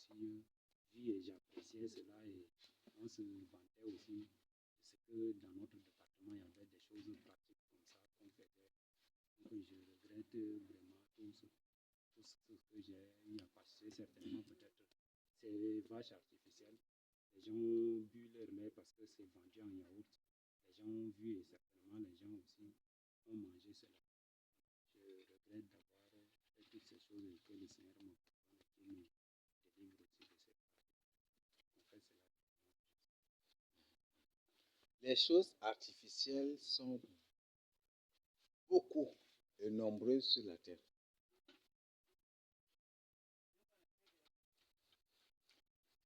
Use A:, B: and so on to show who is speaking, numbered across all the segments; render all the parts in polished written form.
A: aussi vu et j'appréciais cela et on se vantait aussi de ce que dans notre département, il y avait des choses pratiques comme ça qu'on faisait. Donc je regrette vraiment tout ce que j'ai eu à passer, certainement peut-être ces vaches artificielles. Les gens ont bu leur lait parce que c'est vendu en yaourt. Les gens ont vu et certainement les gens aussi ont mangé cela. Je regrette d'avoir fait toutes ces choses et que le Seigneur me pardonne et qu'il me délivre aussi de cette pratique. On fait cela.
B: Les choses artificielles sont beaucoup et nombreuses sur la terre.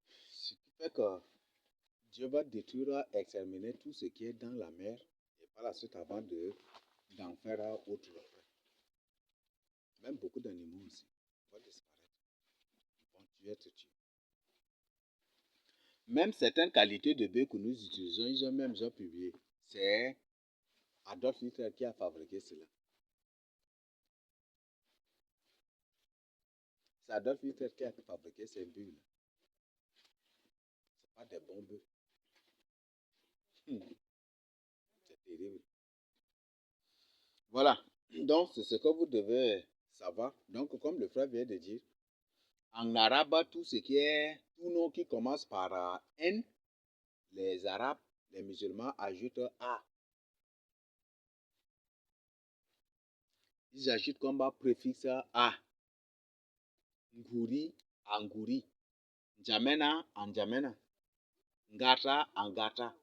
B: Ce qui fait que Dieu va détruire, exterminer tout ce qui est dans la mer et par la suite avant d'en faire autre après. Même beaucoup d'animaux aussi vont disparaître, vont être tués. Même certaines qualités de bœuf que nous utilisons, ils ont publié. C'est Adolf Hitler qui a fabriqué cela. C'est Adolf Hitler qui a fabriqué ces bœufs-là. Ce pas des bons bœufs. C'est terrible. Voilà. Donc, c'est ce que vous devez savoir. Donc, comme le frère vient de dire, en arabe, tout nom qui commence par N, les Arabes, les musulmans ajoutent A. Ils ajoutent comme préfixe A. Ngouri, Angouri. N'Djamena, N'Djamena. Ngata, Angata.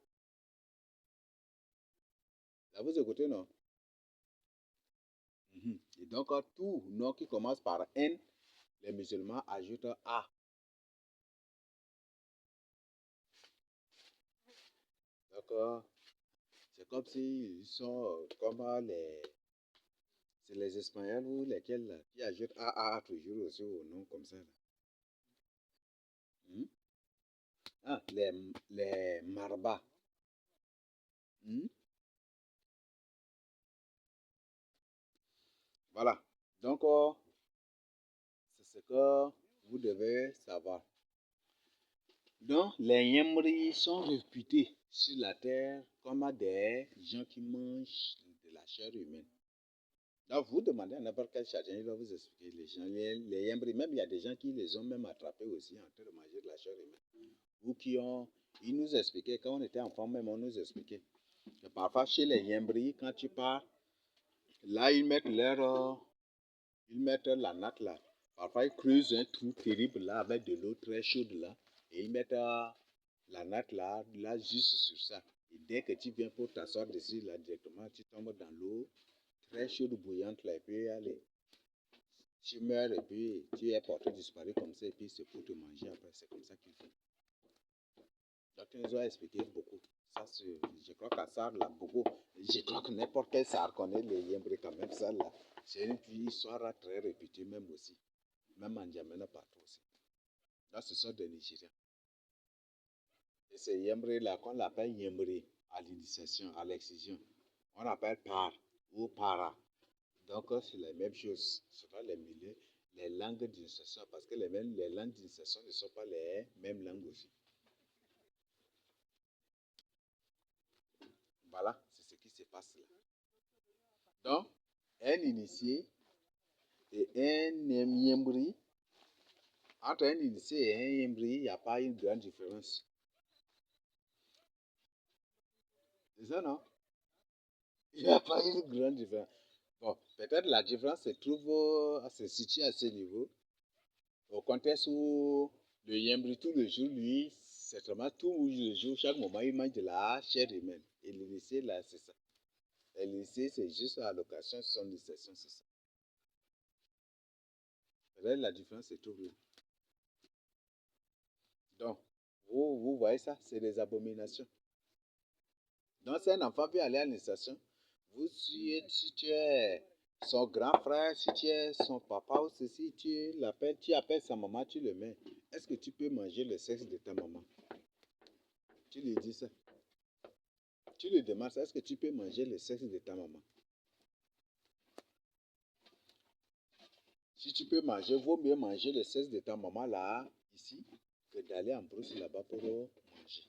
B: Ça vous écoutez, non? Et donc, tout nom qui commence par N, les musulmans ajoutent A. Donc, c'est comme s'ils sont comme c'est les Espagnols ou lesquels qui ajoutent A toujours aussi au nom comme ça. Ah, les Marbas. Voilà. Donc, c'est ce que vous devez savoir. Donc, les Yemri sont réputés sur la terre comme des gens qui mangent de la chair humaine. Donc, vous demandez à n'importe quel chrétien, il va vous expliquer les gens, les Yemri. Même, il y a des gens qui les ont même attrapés aussi en train de manger de la chair humaine. Ou ils nous expliquaient, quand on était enfant même, on nous expliquait que parfois chez les Yemri, quand tu pars, là, ils mettent la natte là. Parfois, ils creusent un trou terrible là avec de l'eau très chaude là. Et ils mettent la natte là juste sur ça. Et dès que tu viens pour t'asseoir dessus là directement, tu tombes dans l'eau très chaude, bouillante là. Et puis, allez, tu meurs et puis tu es porté disparu comme ça. Et puis, c'est pour te manger après. C'est comme ça qu'ils font. Donc, ils nous ont expliqué beaucoup. Ça, je crois qu'à ça, là, beaucoup. Je crois que n'importe quel SAR connaît les Yembré quand même, ça, là. C'est une histoire très réputée, même aussi. Même en Djamena, partout aussi. Là, ce sont des Nigériens. Et c'est Yembré, là, qu'on l'appelle Yembré à l'initiation, à l'excision. On l'appelle par ou para. Donc, c'est la même chose. Ce sont les langues d'initiation, parce que les langues d'initiation ne sont pas les mêmes langues aussi. Voilà, c'est ce qui se passe là. Donc, un initié et un Yembri, entre un initié et un Yembri, il n'y a pas une grande différence. C'est ça, non? Il n'y a pas une grande différence. Bon, peut-être la différence se situe à ce niveau, au contexte où le Yembri, tout le jour, lui, certainement, tout le jour, chaque moment, il mange de la chair humaine. Et l'initié, là, c'est ça. Et l'initié, c'est juste à l'occasion de son initiation, c'est ça. Peut-être la différence se trouve là. Donc, vous voyez ça, c'est des abominations. Donc, si un enfant veut aller à l'initiation, si tu es son grand frère, si tu es son papa ou ceci, tu appelles sa maman, tu le mets. Est-ce que tu peux manger le sexe de ta maman? Tu lui dis ça. Tu lui demandes ça, est-ce que tu peux manger le sexe de ta maman? Si tu peux manger, vaut mieux manger le sexe de ta maman là, ici que d'aller en brousse là-bas pour manger.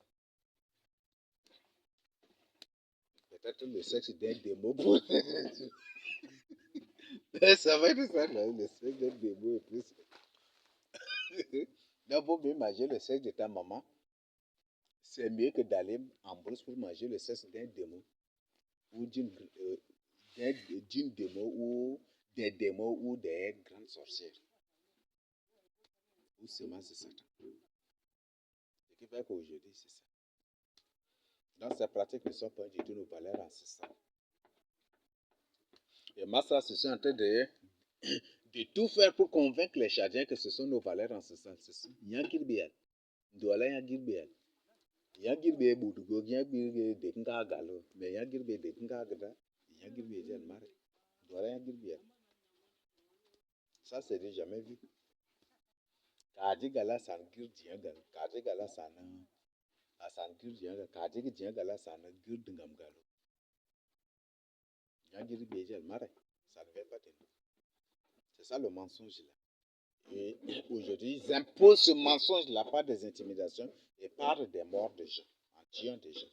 B: Peut-être le sexe d'un démon pour... Ça va être ça, là, le sexe d'un démon et plus. Donc, vaut mieux manger le sexe de ta maman. C'est mieux que d'aller en brousse pour manger le sexe d'un démon ou d'une démon ou des démons ou des grandes sorcières. Ou seulement c'est Satan. Ce qui fait qu'aujourd'hui, c'est ça. Donc, ces pratiques ne sont pas du tout nos valeurs ancestrales. Et Massa, je suis en train de tout faire pour convaincre les Tchadiens que ce sont nos valeurs ancestrales. C'est ça. Yankirbiel. Douala Yankirbiel. Yankirbiel Boudugo, Yankirbiel de Nkagalo. Mais Yankirbiel de Nkagada, Yankirbiel de Mare. Douala Yankirbiel. Ça, c'est déjà jamais vu. Kadigala San Girdiangal. Kadigala San. San Girdiangal. Kadigala San Girdingamgalo. Yankirbiel de Mare. Ça ne vient pas de nous. C'est ça le mensonge là. Et aujourd'hui, ils imposent ce mensonge-là par des intimidations et par des morts de gens, en tuant des gens.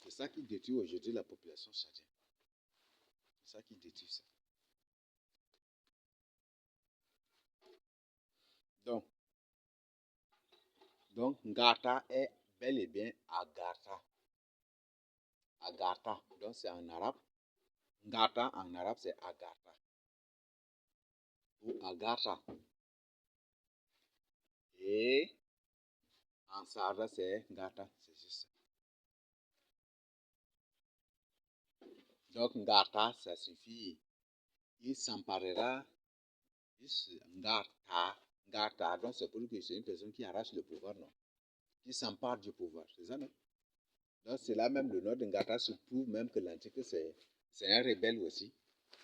B: C'est ça qui détruit aujourd'hui la population tchadienne. C'est ça qui détruit ça. Donc Ngata est bel et bien Agartha. Agartha, donc c'est en arabe. Ngata en arabe c'est Agartha. Ou Agartha. Et en sarda c'est Ngata, c'est juste. Donc Ngata, ça suffit. Il s'emparera. Ngata, donc c'est pour lui que c'est une personne qui arrache le pouvoir, non? Qui s'empare du pouvoir, c'est ça, non? Donc c'est là même le nom de Ngata se prouve même que l'antique c'est un rebelle aussi.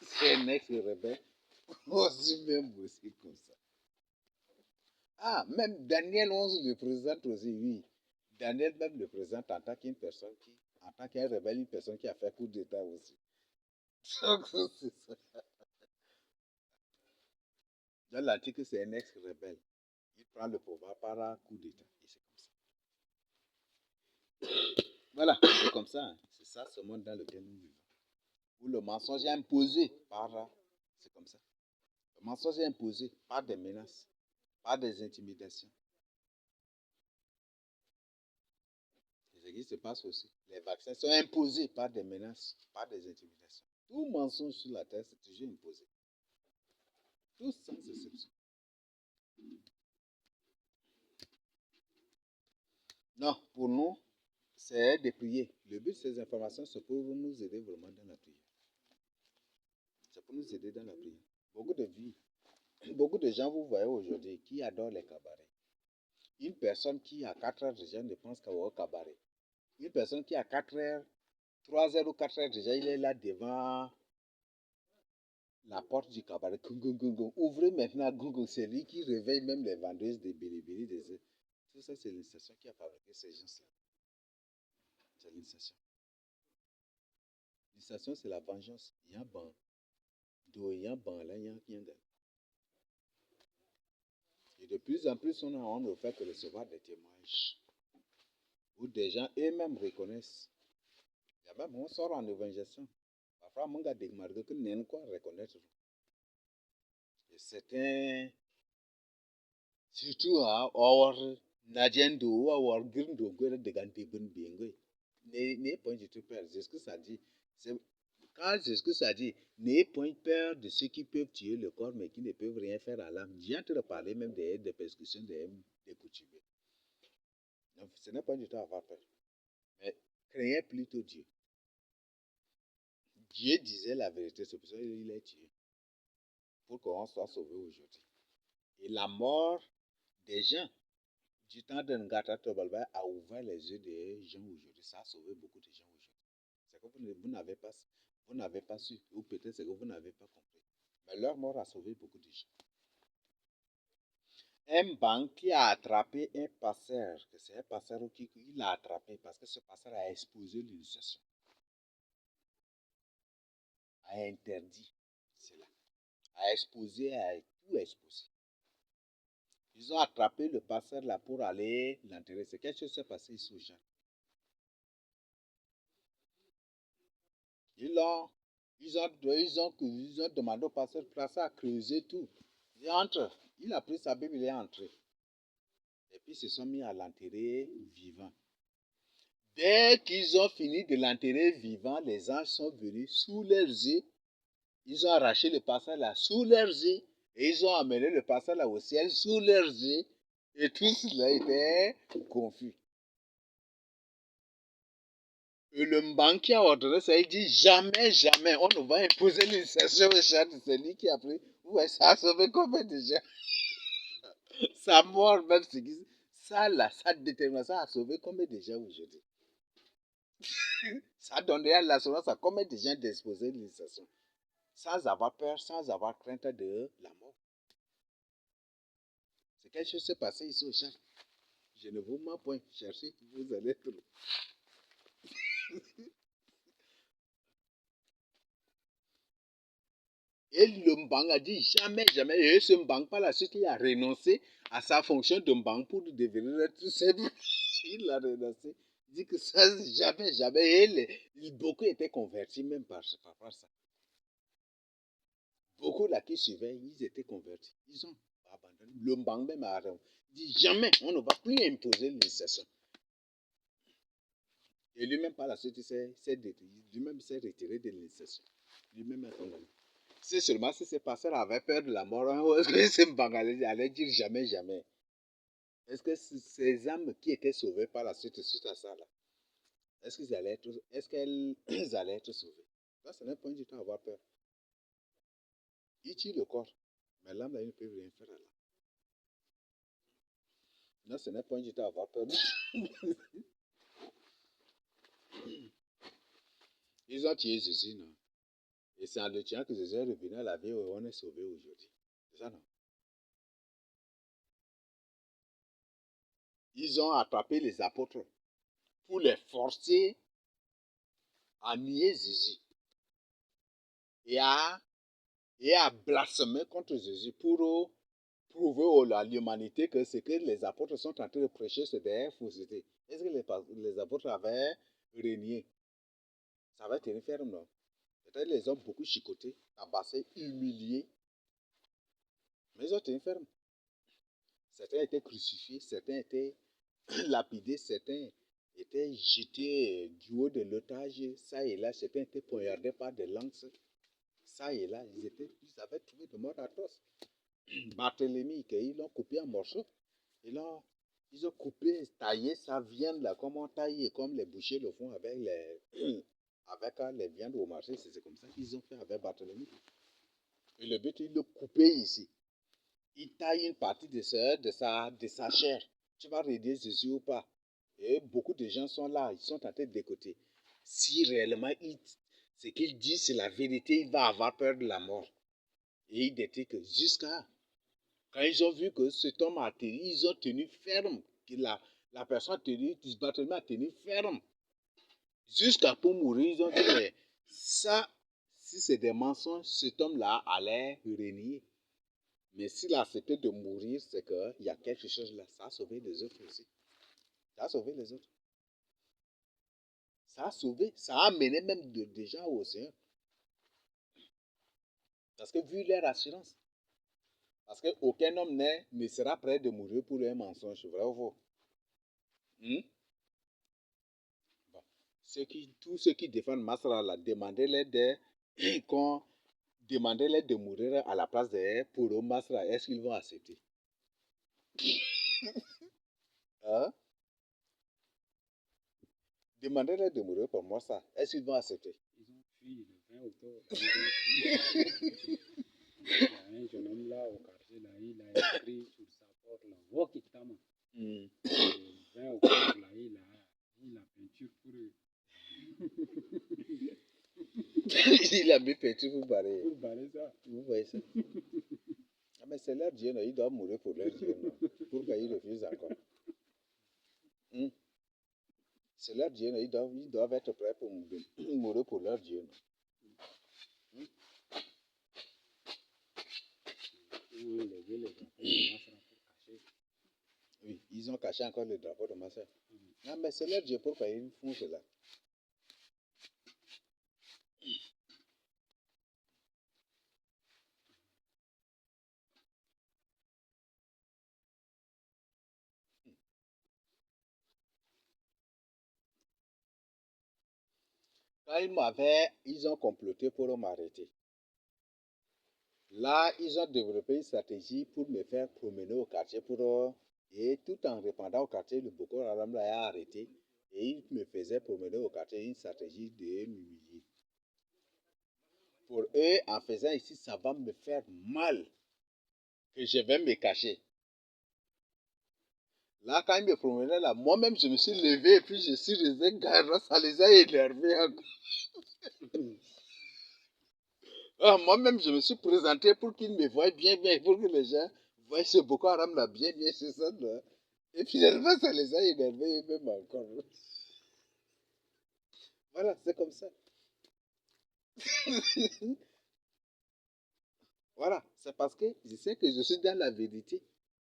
B: C'est un ex-rebelle. Aussi même aussi comme ça. Ah, même Daniel 11 le présente aussi, oui. Daniel même le présente en tant qu'une personne qui, en tant qu'un rebelle, une personne qui a fait coup d'état aussi. Donc c'est ça. Dans l'antique, c'est un ex-rebelle. Il prend le pouvoir par un coup d'état. Et c'est comme ça. Voilà, c'est comme ça. Hein. C'est ça ce monde dans lequel nous vivons. Où le mensonge est imposé par... C'est comme ça. Le mensonge est imposé par des menaces, par des intimidations. C'est ce qui se passe aussi. Les vaccins sont imposés par des menaces, par des intimidations. Tout mensonge sur la terre, c'est toujours imposé. Tout sans exception. Non, pour nous, c'est de prier. Le but de ces informations, c'est pour nous aider vraiment dans la prière. C'est pour nous aider dans la prière. Beaucoup de gens, vous voyez aujourd'hui, qui adorent les cabarets. Une personne qui à 4 heures déjà ne pense qu'à au cabaret. Une personne qui à 4 heures, 3 heures ou 4 heures déjà, il est là devant la porte du cabaret. Ouvrez maintenant, c'est lui qui réveille même les vendeuses de Bilibili. Tout ça, c'est l'initiation qui a fabriqué ces gens-là. C'est l'initiation. L'initiation, c'est la vengeance. Il y a un ban. Il y a un ban là, il y a un kianga. Et de plus en plus, on ne fait que recevoir des témoignages où des gens eux-mêmes reconnaissent. Il y a même, on sort en évangélisation. Parfois, mon gars démarre que n'est quoi reconnaître. Et certains, surtout à Or, Nadjendo, ou à Or, Grindo, de Gantibun Bingo. N'est point du tout peur. C'est ce que ça dit. Quand c'est ce que ça dit, n'ayez point peur de ceux qui peuvent tuer le corps, mais qui ne peuvent rien faire à l'âme. J'ai entendu parler même des persécutions des coutumiers. Donc, ce n'est pas du tout avoir peur. Mais craignez plutôt Dieu. Dieu disait la vérité, c'est pour ça qu'il est tué. Pour qu'on soit sauvé aujourd'hui. Et la mort des gens du temps de Ngata Tobalba a ouvert les yeux des gens aujourd'hui. Ça a sauvé beaucoup de gens aujourd'hui. C'est que vous n'avez pas su, ou peut-être c'est que vous n'avez pas compris. Mais leur mort a sauvé beaucoup de gens. un banc qui a attrapé un passeur, que c'est un passeur qui l'a attrapé parce que ce passeur a exposé l'initiation, a interdit cela, a exposé, a tout exposé. Ils ont attrapé le passeur là pour aller l'enterrer. C'est quelque chose qui s'est passé ici au Tchad. Ils ont demandé au pasteur de à creuser tout. Il entre. Il a pris sa Bible, il est entré. Et puis ils se sont mis à l'enterrer vivant. Dès qu'ils ont fini de l'enterrer vivant, les anges sont venus sous leurs yeux. Ils ont arraché le pasteur là sous leurs yeux. Et ils ont amené le pasteur là au ciel sous leurs yeux. Et tout cela était confus. Et le banquier a ordonné ça, il dit jamais, jamais, on ne va imposer l'initiation au Tchad. C'est lui qui a pris. Ouais, ça a sauvé combien de gens? Sa mort, même ça, là, sa détermination a sauvé combien de gens aujourd'hui? Ça a donné l'assurance à combien de gens d'exposer l'initiation? Sans avoir peur, sans avoir crainte de la mort. C'est quelque chose qui s'est passé ici au Tchad. Je ne vous mens point. Cherchez, vous allez trouver. Et le Mbang a dit jamais, jamais. Et ce Mbang, par la suite, il a renoncé à sa fonction de Mbang pour devenir tout simple. Il a renoncé. Il dit que ça, jamais, jamais. Et beaucoup étaient convertis même par ça. Beaucoup là qui suivaient, ils étaient convertis. Ils ont abandonné. Le Mbang même a renoncé. Il dit jamais, on ne va plus imposer l'initiation. Et lui-même, par la suite, il s'est retiré de l'initiation. Lui-même a condamné. C'est seulement si ces pasteurs avaient peur de la mort, est-ce que ces Bangalais allaient dire jamais, jamais? Est-ce que ces âmes qui étaient sauvées par la suite à ça, là, est-ce qu'elles allaient être sauvées? Là, ce n'est pas du tout à avoir peur. Ils tuent le corps, mais l'âme, là, ils ne peuvent rien faire à l'âme. Là, ce n'est pas du tout à avoir peur. Ils ont tué Jésus, non? Et c'est en le tuant que Jésus est revenu à la vie où on est sauvé aujourd'hui. C'est ça, non? Ils ont attrapé les apôtres pour les forcer à nier Jésus et à blasphémer contre Jésus pour prouver à l'humanité que ce que les apôtres sont en train de prêcher, c'est des faussetés. Est-ce que les apôtres avaient régné? Ça va tenir ferme, non? Peut-être les ont beaucoup chicotés, tabassés, humiliés, mais ils ont tenu ferme. Certains étaient crucifiés, certains étaient lapidés, certains étaient jetés du haut de l'otage, ça et là, certains étaient poignardés par des lances, ça et là, ils avaient trouvé de mort atroce. Barthélemy, ils l'ont coupé en morceaux, ils ont coupé, taillé sa viande là, comme on taille, comme les bouchers le font avec les viandes au marché, c'est comme ça qu'ils ont fait avec Barthélemy. Et le but, ils l'ont coupé ici. Il taille une partie de sa chair. Tu vas raider Jésus ou pas? Et beaucoup de gens sont là, ils sont en train d'écouter. Si réellement ce qu'il dit c'est la vérité, il va avoir peur de la mort. Et il dit que quand ils ont vu que cet homme a tenu, ils ont tenu ferme. Que la personne a tenu, Barthélemy a tenu ferme. Jusqu'à pour mourir, ils ont dit, mais ça, si c'est des mensonges, cet homme-là allait régner. Mais s'il a accepté de mourir, c'est qu'il y a quelque chose là. Ça a sauvé les autres aussi. Ça a sauvé les autres. Ça a sauvé. Ça a amené même des gens au Seigneur. Parce que vu leur assurance. Parce qu'aucun homme ne sera prêt de mourir pour un mensonge. Vrai ou faux? Bon. Tous ceux qui défendent Masra, là, demandez-les de mourir à la place pour eux, Masra. Est-ce qu'ils vont accepter? Hein? Demandez-les de mourir pour moi, ça. Est-ce qu'ils vont accepter?
A: Ils ont fui le 20 octobre. Il y a un jeune homme là au quartier, là, il a écrit sur sa porte, là, Wokitama. Le 20 octobre, là, il a peinture pour eux.
B: Il a mis peinture pour barrer.
A: Pour barrer ça.
B: Vous voyez ça? mais c'est leur Dieu, non? Ils doivent mourir pour leur Dieu, non? Pourquoi ils refusent encore? Hmm? C'est leur Dieu, non? Ils doivent être prêts pour mourir pour leur Dieu, non?
A: Ils ont levé les drapeaux de Masra pour cacher.
B: Oui, ils ont caché encore le drapeau de Masra. Ah, mais c'est leur Dieu, pourquoi ils font cela? Quand ils ont comploté pour m'arrêter. Là, ils ont développé une stratégie pour me faire promener au quartier et tout en répandant au quartier, le Boko Haram l'a arrêté et il me faisait promener au quartier, une stratégie de m'humilier. Pour eux, en faisant ici, ça va me faire mal, que je vais me cacher. Là, quand ils me promenaient là, moi-même, je me suis levé et puis je suis resté garant, ça les a énervés encore. Moi-même, je me suis présenté pour qu'ils me voient bien, pour que les gens voient ce Boko Haram là bien, c'est ça. Là. Et finalement, ça les a énervés même encore. Voilà, c'est comme ça. Voilà, c'est parce que je sais que je suis dans la vérité.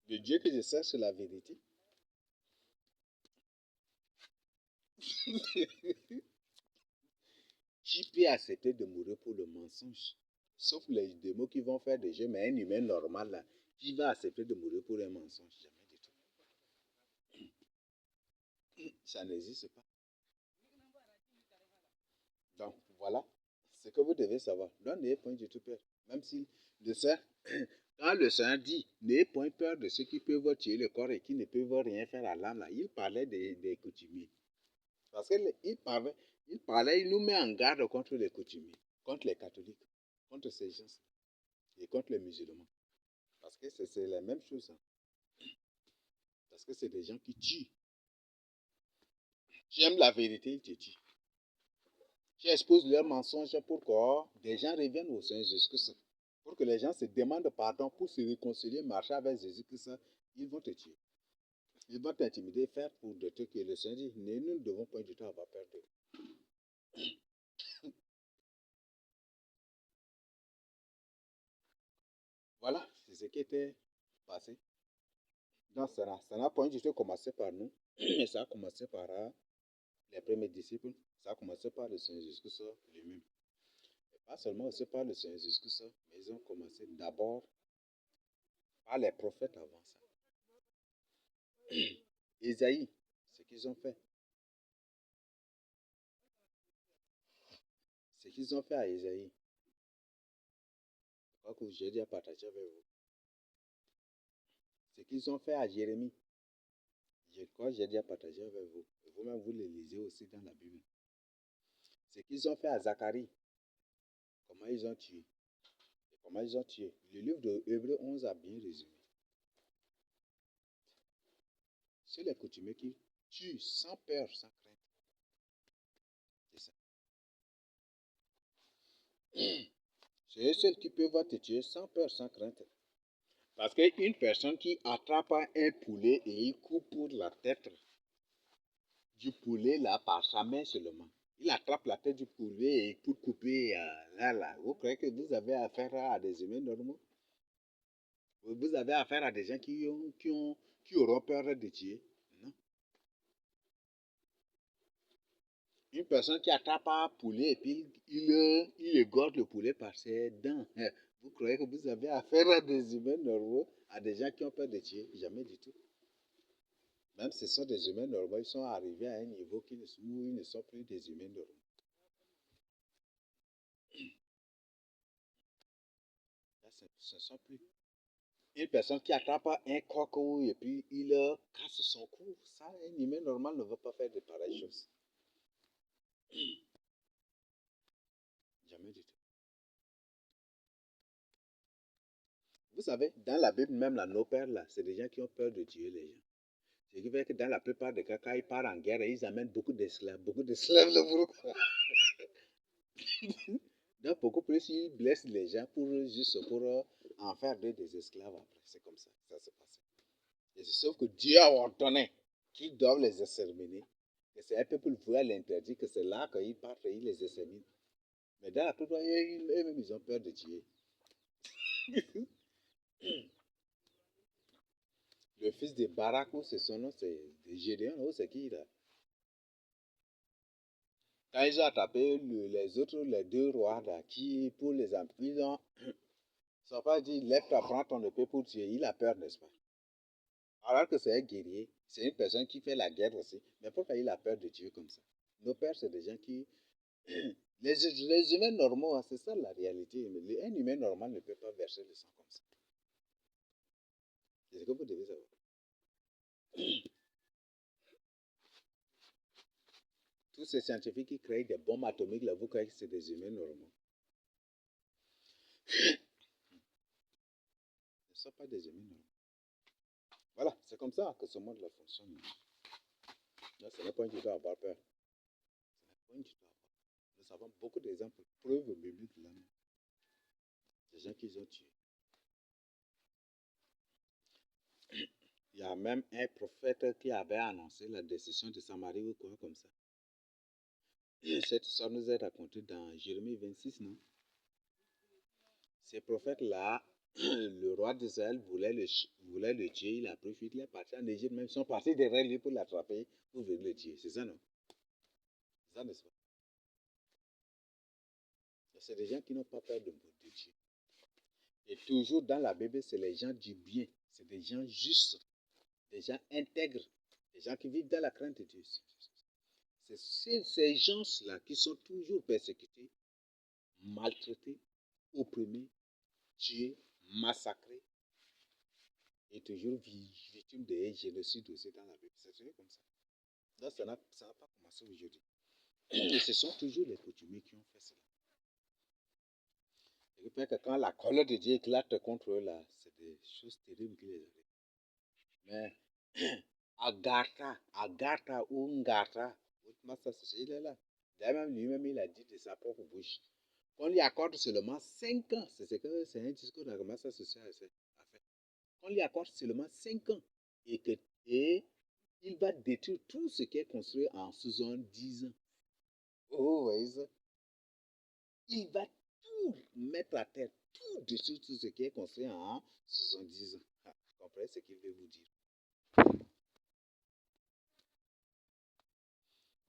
B: Le Dieu que je sers, c'est la vérité. Qui peut accepter de mourir pour le mensonge? Sauf les démons qui vont faire des jeux, mais un humain normal, là, qui va accepter de mourir pour un mensonge? Jamais du tout. Ça n'existe pas. Donc, voilà ce que vous devez savoir. Donc, n'ayez point du tout peur. Même si le Seigneur, quand le Seigneur dit, n'ayez point peur de ceux qui peuvent tuer le corps et qui ne peuvent rien faire à l'âme, là, il parlait des coutumiers. Parce qu'il parlait, il nous met en garde contre les coutumiers, contre les catholiques, contre ces gens et contre les musulmans. Parce que c'est la même chose. Hein. Parce que c'est des gens qui tuent. Tu aimes la vérité, ils te tuent. Tu exposes leurs mensonges pour que des gens reviennent au Seigneur Jésus-Christ. Pour que les gens se demandent pardon pour se réconcilier, marcher avec Jésus-Christ, ils vont te tuer. Ils vont t'intimider, faire pour des trucs que le Seigneur dit, nous ne devons pas du tout avoir peur d'eux. Voilà, c'est ce qui était passé. Donc, ça n'a pas du tout commencé par nous, mais ça a commencé par les premiers disciples. Ça a commencé par le Seigneur Jésus-Christ lui-même. Et pas seulement aussi par le Seigneur Jésus-Christ, mais ils ont commencé d'abord par les prophètes avant ça. Isaïe, ce qu'ils ont fait. Ce qu'ils ont fait à Isaïe. Je crois que j'ai déjà partagé avec vous. Ce qu'ils ont fait à Jérémie. Je crois que j'ai déjà partagé avec vous. Et vous-même, vous les lisez aussi dans la Bible. Ce qu'ils ont fait à Zacharie. Comment ils ont tué. Et comment ils ont tué. Le livre de Hébreux 11 a bien résumé. C'est les coutumiers qui tuent sans peur, sans crainte. C'est ça. C'est ceux qui peuvent te tuer sans peur, sans crainte. Parce qu'une personne qui attrape un poulet et il coupe pour la tête du poulet là par sa main seulement. Il attrape la tête du poulet et pour couper là. Vous croyez que vous avez affaire à des humains normaux? Vous avez affaire à des gens qui auront peur de tuer? Non. Une personne qui attrape un poulet et puis il égorge le poulet par ses dents. Vous croyez que vous avez affaire à des humains normaux, à des gens qui ont peur de tuer? Jamais du tout. Même si ce sont des humains normaux, ils sont arrivés à un niveau où ils ne sont plus des humains normaux. Là, ce ne sont plus. Une personne qui attrape un coq et puis il casse son cou, ça, un humain normal ne va pas faire de pareilles choses. Jamais du tout. Vous savez, dans la Bible, même là, nos pères, là, c'est des gens qui ont peur de tuer les gens. Ce qui fait que dans la plupart des cas, quand ils partent en guerre, ils amènent beaucoup d'esclaves là pour... Donc, beaucoup plus, ils blessent les gens juste pour en faire des esclaves après. C'est comme ça que ça s'est passé. Et sauf que Dieu a ordonné qu'ils doivent les exterminer. Que c'est un peuple voué à l'interdit, que c'est là qu'ils partent et ils les exterminent. Mais dans la toute eux-mêmes, ils ont peur de tuer. Le fils de Barak, c'est son nom, c'est Gédéon, c'est qui là? Quand ils ont attrapé les autres, les deux rois là, qui pour les ils ont, ils n'ont pas dit lève-toi, prends ton épée pour tuer. Il a peur, n'est-ce pas? Alors que c'est un guerrier, c'est une personne qui fait la guerre aussi. Mais pourquoi il a peur de tuer comme ça? Nos pères, c'est des gens qui. Les humains normaux, hein, c'est ça la réalité. Un humain normal ne peut pas verser le sang comme ça. C'est ce que vous devez savoir. Tous ces scientifiques qui créent des bombes atomiques, là, vous croyez que c'est des humains normaux. Ce ne sont pas des humains normaux. Voilà, c'est comme ça que ce monde-là fonctionne. Là, ce n'est pas du tout avoir peur. Ce n'est pas du tout avoir peur. Nous avons beaucoup d'exemples, preuves bibliques là. Des gens qu'ils ont tués. Il y a même un prophète qui avait annoncé la décision de Samarie ou quoi comme ça. Cette histoire nous est racontée dans Jérémie 26, non? Ces prophètes-là, le roi d'Israël voulait le tuer, il a pris fuite, il est parti en Égypte, même ils sont partis derrière lui pour l'attraper, pour venir le tuer. C'est ça, non? C'est ça, n'est-ce pas? C'est des gens qui n'ont pas peur de Dieu. Et toujours dans la Bible, c'est les gens du bien, c'est des gens justes, des gens intègres, des gens qui vivent dans la crainte de Dieu. C'est ces gens-là qui sont toujours persécutés, maltraités, opprimés, tués, massacrés, et toujours victimes de génocide aussi dans la Bible. C'est toujours comme ça. Donc ça n'a pas commencé aujourd'hui. Et ce sont toujours les coutumiers qui ont fait cela. Et puis que quand la colère de Dieu éclate contre eux, là, c'est des choses terribles qui les arrivent. Mais Agartha ou Ngartha, il est là. D'ailleurs, lui-même, il a dit de sa propre bouche. Qu'on lui accorde seulement 5 ans. C'est un discours de Massa Social a fait. Qu'on lui accorde seulement 5 ans. Et il va détruire tout ce qui est construit en 70 ans. Oh, voyez ça? Il va tout mettre à terre, tout détruire tout ce qui est construit en 70 ans. Ah, vous comprenez ce qu'il veut vous dire?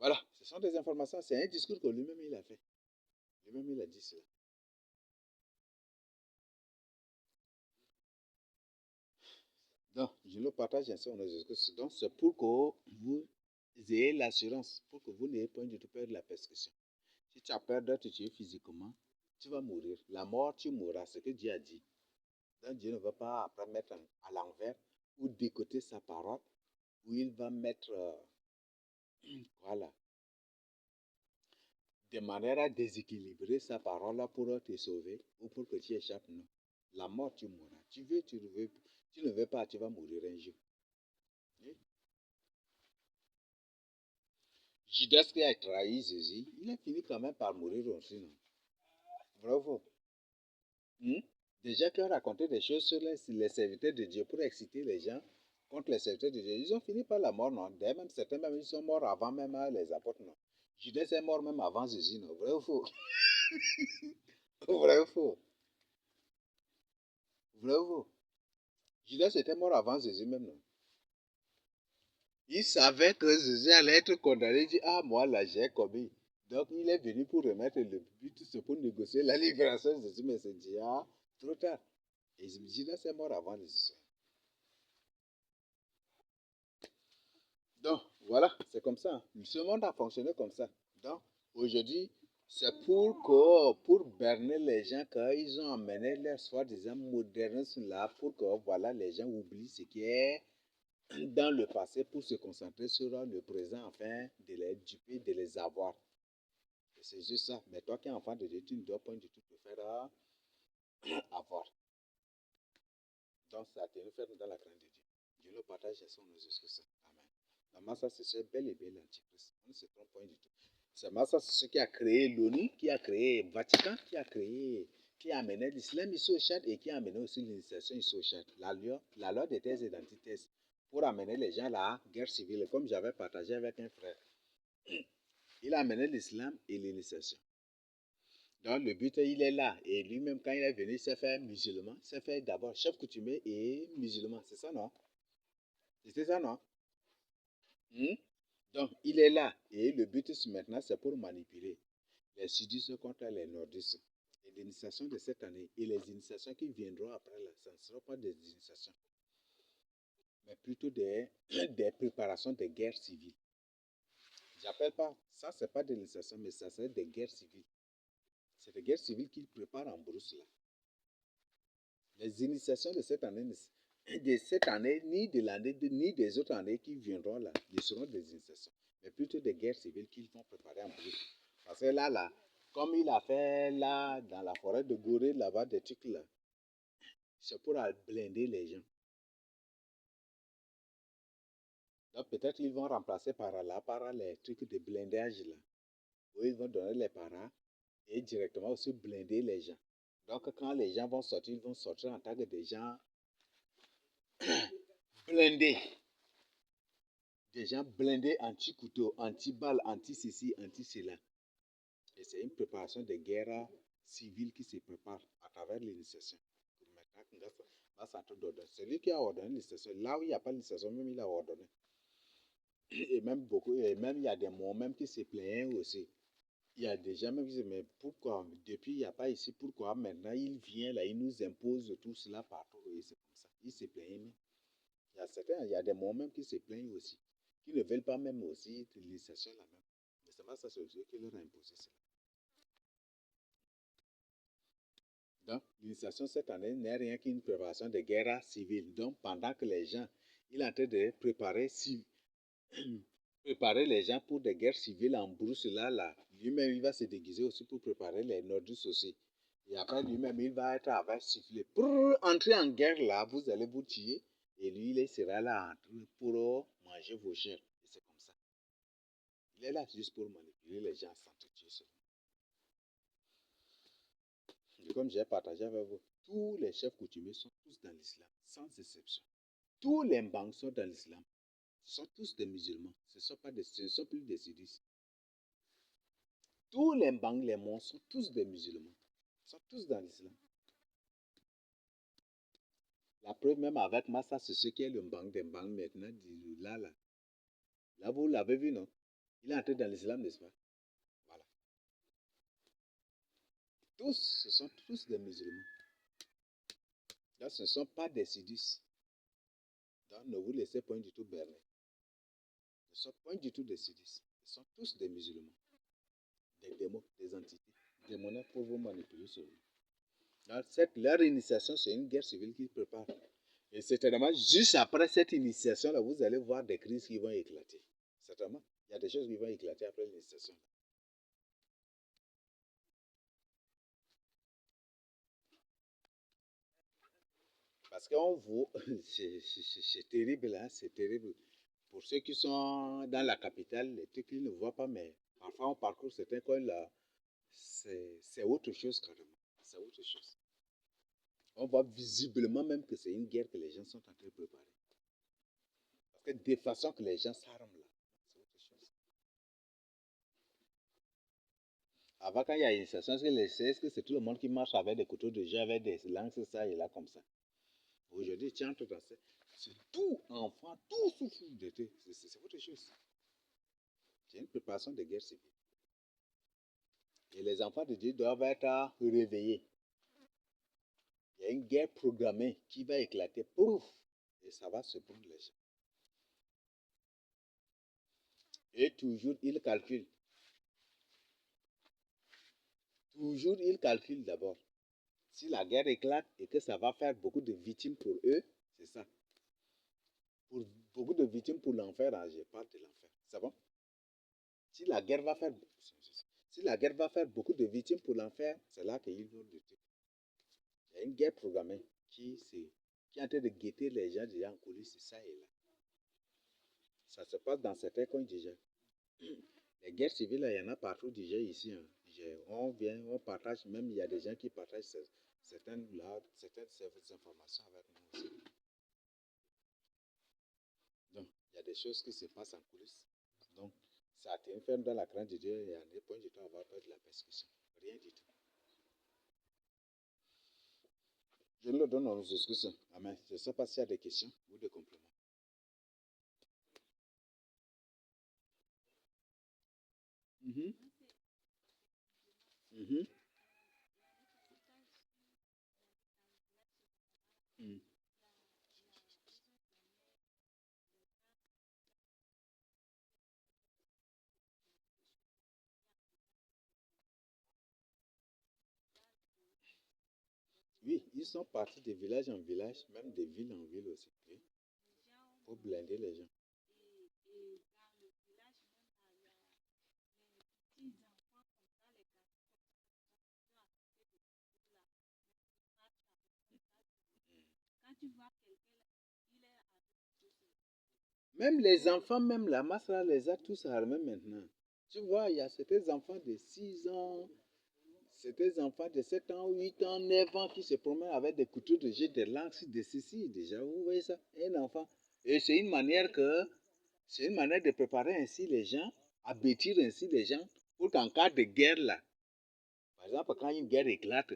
B: Voilà, ce sont des informations. C'est un discours que lui-même il a fait. Lui-même il a dit cela. Donc, je le partage ainsi. Donc, c'est pour que vous ayez l'assurance, pour que vous n'ayez pas du tout peur de la persécution. Si tu as peur d'être tué physiquement, tu vas mourir. La mort, tu mourras, c'est ce que Dieu a dit. Donc, Dieu ne va pas après mettre à l'envers ou décoter sa parole, où il va mettre, voilà, de manière à déséquilibrer sa parole pour te sauver ou pour que tu échappes. Non. La mort, tu mourras. Tu veux, tu ne veux pas, tu vas mourir un jour. Oui. Judas qui a trahi Jésus, il a fini quand même par mourir aussi, non? Bravo. Des gens qui ont raconté des choses sur les serviteurs de Dieu pour exciter les gens contre les serviteurs de Dieu, ils ont fini par la mort, non? D'ailleurs, même certains, même, ils sont morts avant même les apôtres, non? Judas est mort même avant Jésus, non? Vrai ou faux? Vrai ou faux? Vrai ou faux? Judas était mort avant Jésus même, non? Il savait que Jésus allait être condamné. Il dit, ah, moi, là, j'ai commis. Donc, il est venu pour remettre le but, c'est pour négocier la libération de Jésus, mais c'est déjà trop tard. Et Judas est mort avant Jésus. Donc, voilà, c'est comme ça. Ce monde a fonctionné comme ça. Donc, aujourd'hui, c'est pour berner les gens quand ils ont amené leur soi-disant modernisme là, pour que voilà, les gens oublient ce qui est dans le passé pour se concentrer sur le présent afin de les duper, de les avoir. C'est juste ça. Mais toi qui es enfant de Dieu, tu ne dois pas du tout te faire avoir. Donc, ça te fait dans la crainte de Dieu. Dieu le partage et son nous jusque ça. Amen. La Massa, c'est bel et bien l'Antichrist. On ne se trompe pas du tout. C'est Massa, c'est ce qui a créé l'ONU, qui a créé le Vatican, qui a créé qui amenait l'islam ici au Tchad et qui amenait aussi l'initiation ici au Tchad. La loi des thèses et d'antithèses pour amener les gens à la guerre civile, comme j'avais partagé avec un frère. Il a amené l'islam et l'initiation. Donc le but, il est là. Et lui-même, quand il est venu, il s'est fait musulman. Il s'est fait d'abord chef coutumier et musulman. C'est ça, non? C'est ça, non? Hmm? Donc, il est là. Et le but maintenant, c'est pour manipuler les sudistes contre les nordistes. Et l'initiation de cette année et les initiations qui viendront après, là, ça ne seront pas des initiations, mais plutôt des, des préparations de guerres civiles. J'appelle pas, ça c'est pas de l'initiation, mais ça c'est des guerres civiles. C'est des guerres civiles qu'ils préparent en brousse là. Les initiations de cette année, ni de l'année, ni des autres années qui viendront là, ne seront des initiations, mais plutôt des guerres civiles qu'ils vont préparer en brousse. Parce que là, comme il a fait là, dans la forêt de Gorée, là-bas, des trucs là, c'est pour blinder les gens. Donc peut-être qu'ils vont remplacer par les trucs de blindage là, où ils vont donner les paras et directement aussi blinder les gens. Donc quand les gens vont sortir, ils vont sortir en tant que des gens blindés. Des gens blindés anti-couteau, anti-balle, anti-ceci, anti-cela. Et c'est une préparation de guerre civile qui se prépare à travers l'initiation. Celui qui a ordonné l'initiation, là où il n'y a pas l'initiation, même il a ordonné. Et même il y a des mots même qui se plaignent aussi. Il y a des gens même qui disent, mais pourquoi, depuis il n'y a pas ici, pourquoi maintenant il vient là, il nous impose tout cela partout, et c'est comme ça. Il se plaignent. Il y a des mots même qui se plaignent aussi, qui ne veulent pas même aussi l'initiation là même. Mais c'est pas ça, c'est Dieu qui leur a imposé cela. Donc, l'initiation cette année n'est rien qu'une préparation de guerre civile. Donc, pendant que les gens, il est en train de préparer les gens pour des guerres civiles en brousse là, lui-même, il va se déguiser aussi pour préparer les nordistes aussi. Et après, lui-même, il va être avec sifflet. Pour entrer en guerre là, vous allez vous tuer. Et lui, il sera là pour manger vos chairs. Et c'est comme ça. Il est là juste pour manipuler les gens sans tuer seulement. Et comme j'ai partagé avec vous, tous les chefs coutumiers sont tous dans l'islam, sans exception. Tous les banques sont dans l'islam. Ce sont tous des musulmans. Ce ne sont plus des sudistes. Tous les banques, les monstres sont tous des musulmans. Ils sont tous dans l'islam. La preuve même avec Massa, c'est ce qui est le banque des banques maintenant, là. Là, vous l'avez vu, non? Il est entré dans l'islam, n'est-ce pas? Voilà. Tous, ce sont tous des musulmans. Là, ce ne sont pas des sudistes. Donc, ne vous laissez point du tout berner. Ce ne sont point du tout des sudistes. Ce sont tous des musulmans. Des démons, des entités démoniaques pour vous manipuler seulement. Donc, leur initiation, c'est une guerre civile qu'ils préparent. Et certainement, juste après cette initiation-là, vous allez voir des crises qui vont éclater. Certainement, il y a des choses qui vont éclater après l'initiation. Parce qu'on voit, c'est terrible, hein, c'est terrible. Pour ceux qui sont dans la capitale, les trucs qu'ils ne voient pas, mais parfois on parcourt certains coins là, c'est autre chose carrément. C'est autre chose. On voit visiblement même que c'est une guerre que les gens sont en train de préparer. Parce que de façon que les gens s'arment là, c'est autre chose. Avant, quand il y a l'initiation, est-ce que c'est tout le monde qui marche avec des couteaux de jet, avec des lances, ça et là, comme ça? Aujourd'hui, tu entres dans c'est tout enfant, tout souffle d'été. C'est autre chose. C'est une préparation de guerre civile. Et les enfants de Dieu doivent être réveillés. Il y a une guerre programmée qui va éclater. Pouf! Et ça va se prendre les gens. Et toujours, ils calculent. Toujours, ils calculent d'abord. Si la guerre éclate et que ça va faire beaucoup de victimes pour eux, c'est ça. Pour beaucoup de victimes pour l'enfer, je parle de l'enfer. C'est bon? Si la guerre va faire beaucoup de victimes pour l'enfer, c'est là qu'ils vont lutter. Il y a une guerre programmée qui est en train de guetter les gens déjà en coulisses, ça et là. Ça se passe dans certains coins déjà. Les guerres civiles, là, il y en a partout déjà ici. Hein. On vient, on partage, même il y a des gens qui partagent certaines informations avec nous aussi. Donc, il y a des choses qui se passent en coulisses. Donc, ça t'enferme dans la crainte de Dieu et à un point de temps, avoir peur de la persécution. Rien du tout. Je le donne aux excuses. Amen. Je ne sais pas s'il y a des questions ou des compléments. Mhm. Mhm. Mhm. Oui, ils sont partis de village en village, même de ville en ville aussi. Oui, pour blinder les gens. Même les enfants, même la masse là, les a tous armés maintenant. Tu vois, il y a certains enfants de 6 ans, certains enfants de 7 ans, 8 ans, 9 ans qui se promènent avec des couteaux de jet, des lances, des ceci. Déjà, vous voyez ça, un enfant. Et c'est une manière de préparer ainsi les gens, à bâtir ainsi les gens, pour qu'en cas de guerre là, par exemple, quand une guerre éclate,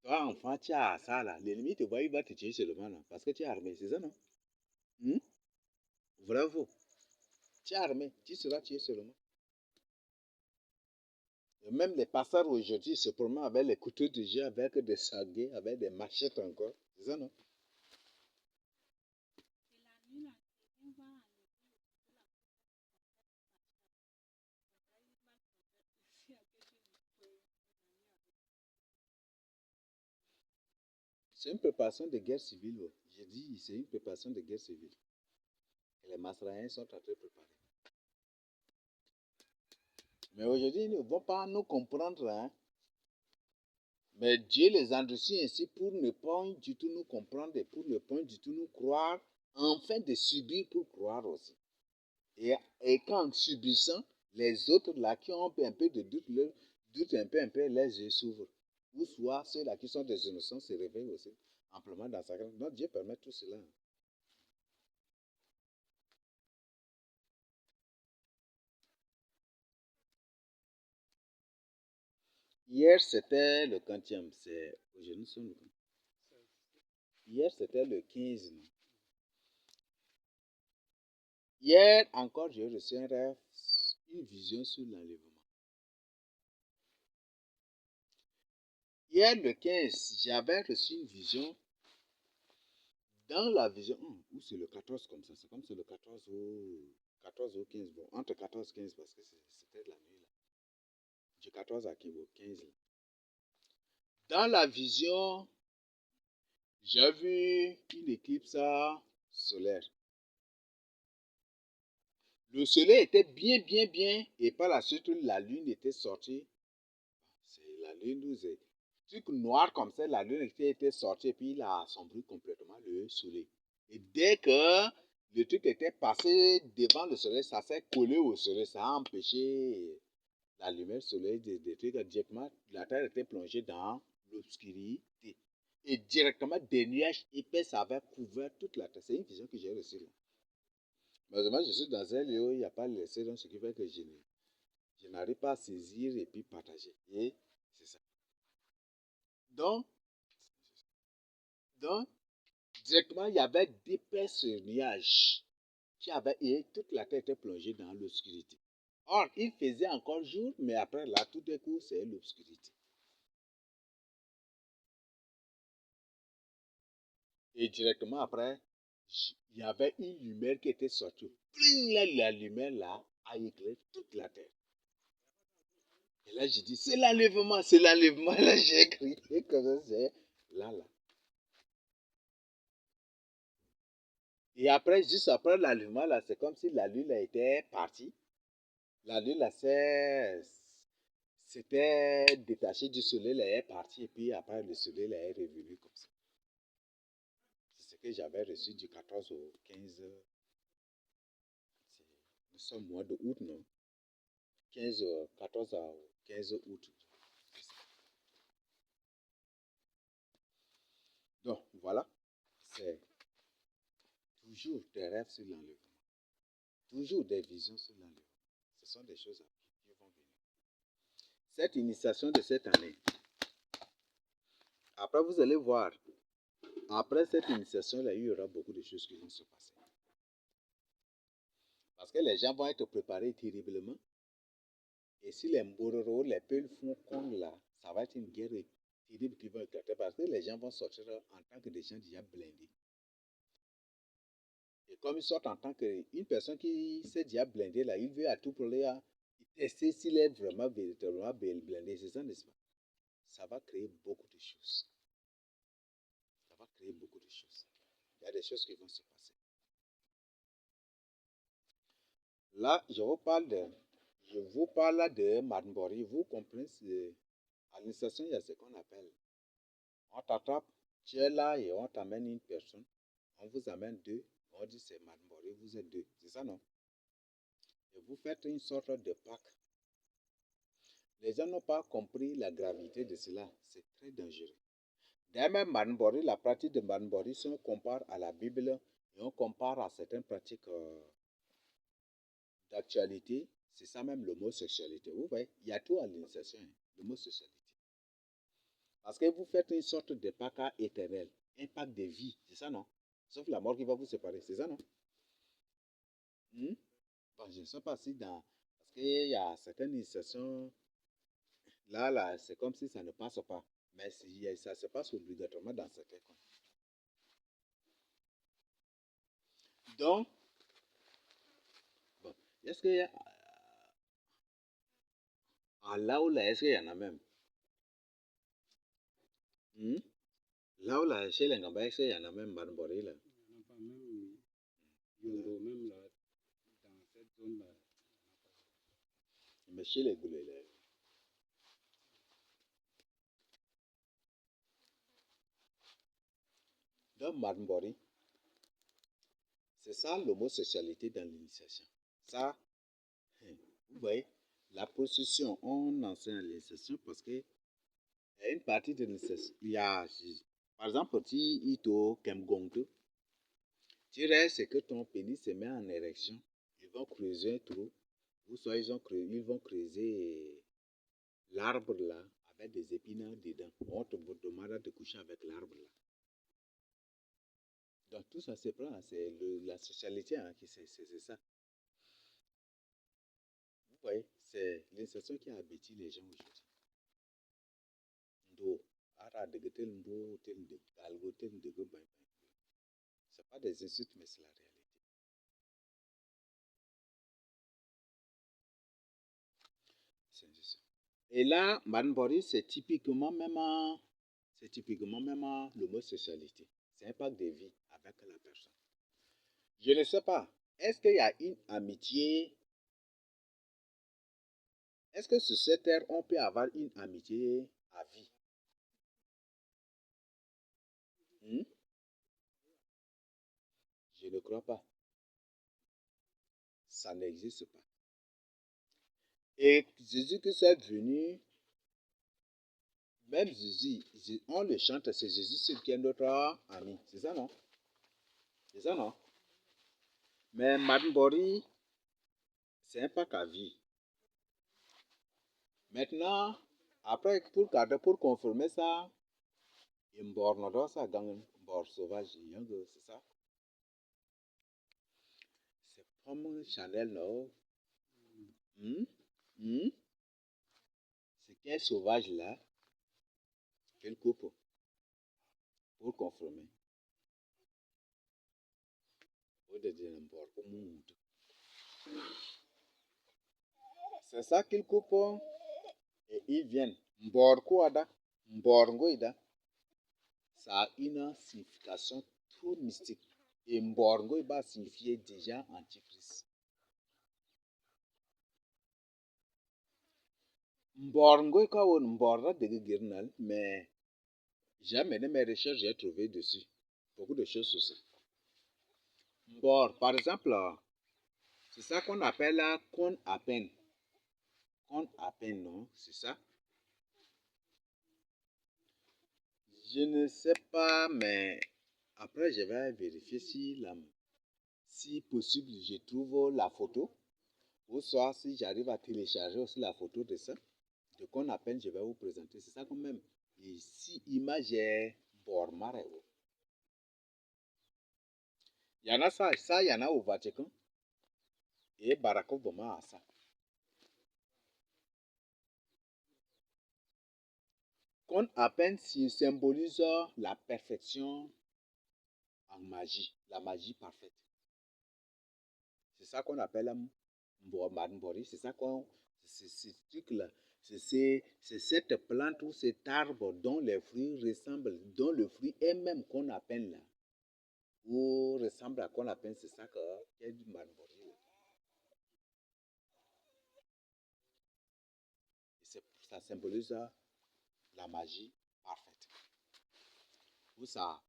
B: toi, enfant, tu as ça là, l'ennemi te voit, il va te tuer seulement là, parce que tu es armé, c'est ça, non? Hmm? Bravo. Tu es armé, tu seras tué seulement. Et même les pasteurs aujourd'hui se promènent avec les couteaux de jet, avec des saguets, avec des machettes encore. C'est ça, non? C'est une préparation de guerre civile. Ouais. J'ai dit, c'est une préparation de guerre civile. Et les Masraïens sont en train de préparer. Mais aujourd'hui, ils ne vont pas nous comprendre. Hein? Mais Dieu les endurcit ainsi pour ne pas du tout nous comprendre et pour ne pas du tout nous croire, enfin de subir pour croire aussi. Et qu'en subissant, les autres là qui ont un peu de doute, un peu, les yeux s'ouvrent. Ou soit ceux-là qui sont des innocents se réveillent aussi amplement dans sa grâce. Donc Dieu permet tout cela. Hier, c'était le quantième. Aujourd'hui, nous sommes le Hier, c'était le 15. Hier encore, j'ai reçu un rêve, une vision sur l'enlèvement. Hier, le 15, j'avais reçu une vision. Dans la vision, ou c'est le 14 comme ça, c'est comme c'est le 14 ou 15, bon, entre 14 et 15 parce que c'était de la nuit là. Du 14 à 15. Là. Dans la vision, j'ai vu une éclipse solaire. Le soleil était bien, bien, bien, et par la suite, la lune était sortie. C'est la lune, nous est truc noir comme ça, la lune était sortie, et puis il a assombri complètement le soleil. Et dès que le truc était passé devant le soleil, ça s'est collé au soleil, ça a empêché la lumière soleil des trucs. Directement, la terre était plongée dans l'obscurité. Et directement, des nuages épais avaient couvert toute la terre. C'est une vision que j'ai reçue là. Malheureusement, je suis dans un lieu où il n'y a pas laissé, donc ce qui fait que je n'arrive pas à saisir et puis partager. Et c'est ça. Donc, donc, directement, il y avait d'épais nuages et toute la terre était plongée dans l'obscurité. Or, il faisait encore jour, mais après là, tout d'un coup, c'est l'obscurité. Et directement après, il y avait une lumière qui était sortie. La lumière là a éclairé toute la terre. Et là, j'ai dit, c'est l'enlèvement, c'est l'enlèvement. Là, j'ai crié comme ça, c'est là. Et après, juste après l'enlèvement, là, c'est comme si la lune était partie. La lune, là, c'était détaché du soleil, elle est partie. Et puis après, le soleil, là, est revenu comme ça. C'est ce que j'avais reçu du 14 au 15. Nous sommes mois de août, non? 14 à 15 août. Donc, voilà. C'est toujours des rêves sur l'enlèvement. Toujours des visions sur l'enlèvement. Ce sont des choses qui vont venir. Cette initiation de cette année, après vous allez voir, après cette initiation-là, il y aura beaucoup de choses qui vont se passer. Parce que les gens vont être préparés terriblement. Et si les Mbororo, les Peuls font contre là, ça va être une guerre terrible qui va éclater parce que les gens vont sortir en tant que des gens déjà blindés. Et comme ils sortent en tant qu'une personne qui s'est déjà blindée là, il veut à tout prix tester s'il est vraiment véritablement blindé. C'est ça, n'est-ce pas? Ça va créer beaucoup de choses. Ça va créer beaucoup de choses. Il y a des choses qui vont se passer. Là, je vous parle de Madmbori. Vous comprenez, à l'initiation, il y a ce qu'on appelle. On t'attrape, tu es là et on t'amène une personne. On vous amène deux. On dit c'est Madmbori, vous êtes deux. C'est ça, non? Et vous faites une sorte de pacte. Les gens n'ont pas compris la gravité de cela. C'est très dangereux. D'ailleurs, Madmbori, la pratique de Madmbori, si on compare à la Bible et on compare à certaines pratiques d'actualité, c'est ça même l'homosexualité. Vous voyez, il y a tout à l'initiation, l'homosexualité. Parce que vous faites une sorte de pacte éternel, un pacte de vie, c'est ça, non? Sauf la mort qui va vous séparer, c'est ça, non? Bon, je ne sais pas si dans... Parce qu'il y a certaines initiations, là, c'est comme si ça ne passe pas. Mais ça se passe obligatoirement dans certains cas. Donc, bon, est-ce qu'il y a... là où là, est-ce qu'il y en a même? Là où là, chez les Gambais, est-ce qu'il y en a même Madmbori là?
A: Il n'y en a pas, même Yondo, même là, dans cette zone-là.
B: Mais chez les Goulés, là. Donc, Madmbori, c'est ça l'homosexualité dans l'initiation. Ça, vous voyez, la procession, on enseigne à l'initiation parce que il y a une partie de l'initiation. Il y a, par exemple, si Ito Kemgongto, tu restes, c'est que ton pénis se met en érection. Ils vont creuser un trou. Ou soit ils vont creuser l'arbre là avec des épinards dedans. On te demande de coucher avec l'arbre là. Donc tout ça c'est prend, c'est la socialité hein, c'est ça. Vous voyez, c'est l'insertion qui a abêti les gens aujourd'hui. Ndo, ara de getel ndo, tel de algo, tel de go. C'est pas des insultes, mais c'est la réalité. C'est ça. Et là, Madmbori, c'est typiquement même l'homosexualité. C'est un pacte de vie avec la personne. Je ne sais pas. Est-ce qu'il y a une amitié? Est-ce que sur cette terre, on peut avoir une amitié à vie? Je ne crois pas. Ça n'existe pas. Et Jésus qui s'est venu, même Jésus, on le chante, c'est Jésus qui est notre ami. C'est ça, non? C'est ça, non? Mais Madmbori, c'est un pacte à vie. Maintenant, après, pour confirmer ça, il me ça gang bord sauvage, c'est ça? C'est comme Chanel, non? C'est qu'un sauvage là, qu'elle coupe pour confirmer. C'est ça qu'ils coupent et ils viennent. Ça a une signification trop mystique. Et Mborgo va signifier déjà antichrist. Mborgo est quand on Mborra de Girnal, mais jamais de mes recherches j'ai trouvé dessus beaucoup de choses sur ça. Mbor, par exemple, C'est ça qu'on appelle con à peine. Con à peine, non? C'est ça? Je ne sais pas, mais après, je vais vérifier si possible, je trouve la photo. Ou soit, si j'arrive à télécharger aussi la photo de ça, de qu'on appelle, je vais vous présenter. C'est ça quand même. Ici, image est Bormare. Il y en a ça, il y en a au Vatican. Et Barack Obama a ça. Qu'on appelle symbolise la perfection en magie, la magie parfaite. C'est ça qu'on appelle Mbori. C'est ça qu'on. C'est ce truc-là. C'est cette plante ou cet arbre dont les fruits ressemblent, dont le fruit est même qu'on appelle là. Ou ressemble à qu'on appelle, c'est ça qu'il y a du Mbori. Ça symbolise la magie parfaite. Ou ça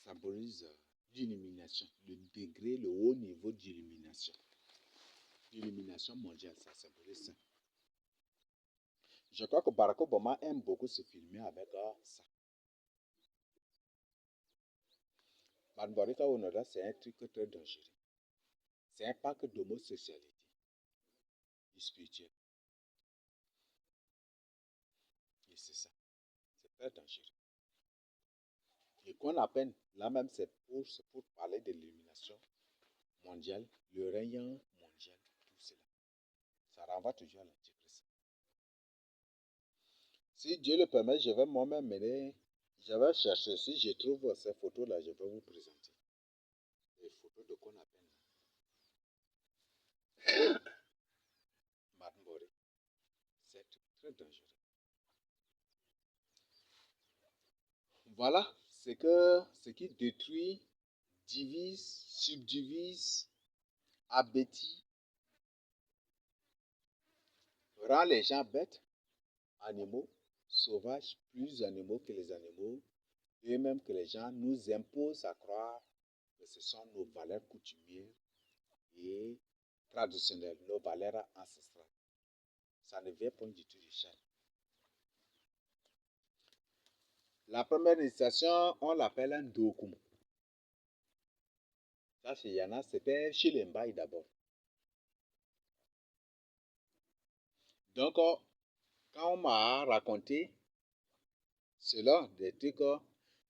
B: symbolise l'illumination, le degré, le haut niveau d'illumination. L'illumination mondiale, ça symbolise ça. Je crois que Barack Obama aime beaucoup se filmer avec ça. Banborika Onoda, c'est un truc très dangereux. C'est un parc d'homosexualité spirituelle. Et c'est ça. C'est très dangereux. Et qu'on appelle, là même, c'est pour parler de l'illumination mondiale, le règne mondial, tout cela. Ça renvoie toujours à l'antichrist. Si Dieu le permet, je vais moi-même mener, je vais chercher, si je trouve ces photos-là, je vais vous présenter. Les photos de qu'on appelle Madmbori. C'est très dangereux. Voilà, ce qui détruit, divise, subdivise, abétit, rend les gens bêtes, animaux, sauvages, plus animaux que les animaux, et même que les gens nous imposent à croire que ce sont nos valeurs coutumières et traditionnelles, nos valeurs ancestrales. Ça ne vient pas du tout du chien. La première initiation, on l'appelle un dokum. Ça, chez Yana, c'était chez les Mbaï d'abord. Donc, quand on m'a raconté cela, des trucs,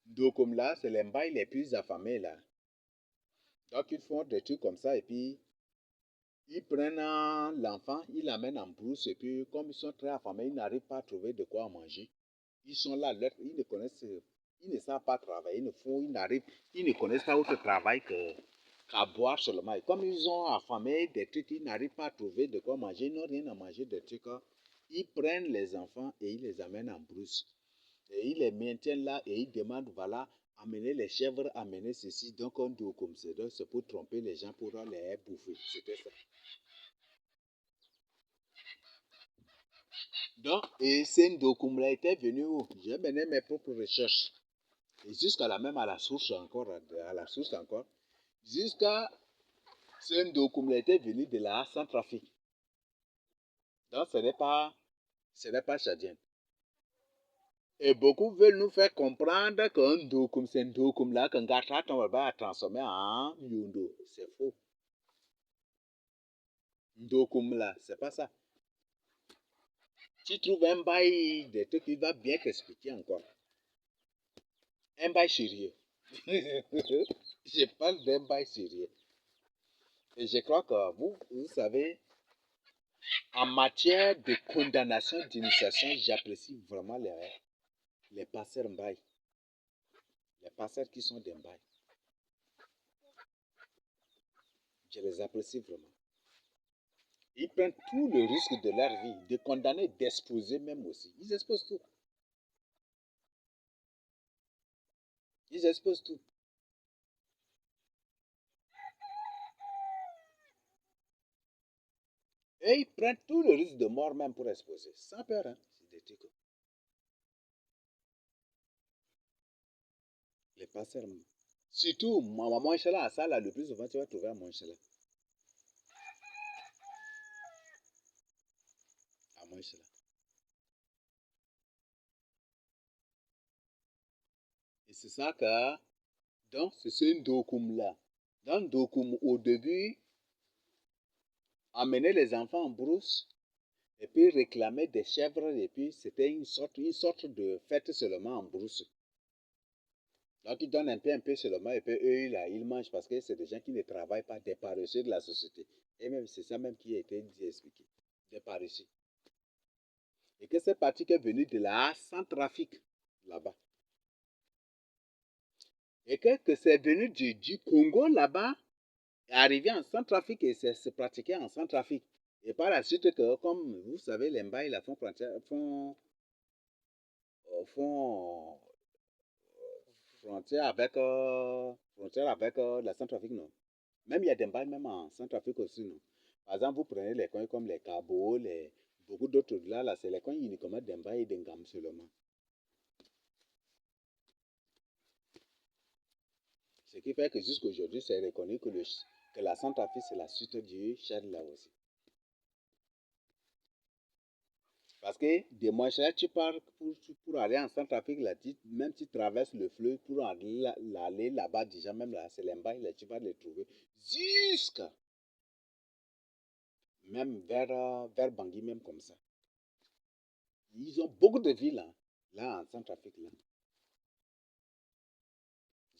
B: dokum là, c'est les Mbaï les plus affamés là. Donc, ils font des trucs comme ça et puis ils prennent l'enfant, ils l'amènent en brousse et puis, comme ils sont très affamés, ils n'arrivent pas à trouver de quoi manger. Ils sont là, ils ne connaissent, ils ne savent pas travailler, ils ne connaissent pas autre travail qu'à boire seulement. Et comme ils ont affamé des trucs, ils n'arrivent pas à trouver de quoi manger, ils n'ont rien à manger des trucs. Ils prennent les enfants et ils les amènent en brousse. Et ils les maintiennent là et ils demandent, voilà, amenez les chèvres, amenez ceci. Donc on doit comme ça. Donc c'est pour tromper les gens pour les bouffer. C'était ça. Donc, et Sendokum était venu où? J'ai mené mes propres recherches. Et jusqu'à la même à la source encore, jusqu'à Sendokum était venu de la Centrafrique. Donc ce n'est pas chadien. Et beaucoup veulent nous faire comprendre qu'un dokum, c'est un dokum là, qu'un gâteau, on va transformer en yundo. C'est faux. Dokum là, c'est pas ça. Tu trouves un bail des trucs, il va bien t'expliquer encore. Un bail sérieux. Je parle d'un bail sérieux. Et je crois que vous savez, en matière de condamnation d'initiation, j'apprécie vraiment les passeurs mbaï. Les passeurs qui sont des mbaï. Je les apprécie vraiment. Ils prennent tout le risque de leur vie, de condamner, d'exposer même aussi. Ils exposent tout. Ils exposent tout. Et ils prennent tout le risque de mort même pour exposer. Sans peur, hein. C'est des trucs. Les passeurs. Surtout, maman Monchala, ça là, le plus souvent, tu vas trouver à Monchala. moins cela. Et c'est ça que, donc, c'est ce Ndokoum-là. Dans Ndokoum, au début, amener les enfants en brousse, et puis réclamer des chèvres, et puis c'était une sorte de fête seulement en brousse. Donc, ils donnent un peu seulement, et puis eux, là, ils mangent parce que c'est des gens qui ne travaillent pas, des paresseux de la société. Et même, c'est ça même qui a été dit, expliqué, des paresseux. Et que cette partie qui est venue de là, sans trafic, là-bas. Et que c'est venu du Congo, là-bas, arrivé en Centrafrique et c'est se pratiqué en Centrafrique. Et par la suite, que, comme vous savez, les Mbaye la font frontière avec la Centrafrique, non. Même il y a des Mbaye même en Centrafrique aussi, non. Par exemple, vous prenez les coins comme les Cabo, beaucoup d'autres là, c'est les coins uniquement des Mbaye et des Ngam seulement. Ce qui fait que jusqu'à aujourd'hui, c'est reconnu que la Centrafrique, c'est la suite du Tchad là aussi. Parce que de Montréal, tu pars pour aller en Centrafrique, là, même tu traverses le fleuve pour aller là-bas, déjà, même là, c'est l'Embaye, là, tu vas les trouver jusqu'à même vers Bangui, même comme ça. Ils ont beaucoup de villes là en Centrafrique. Là.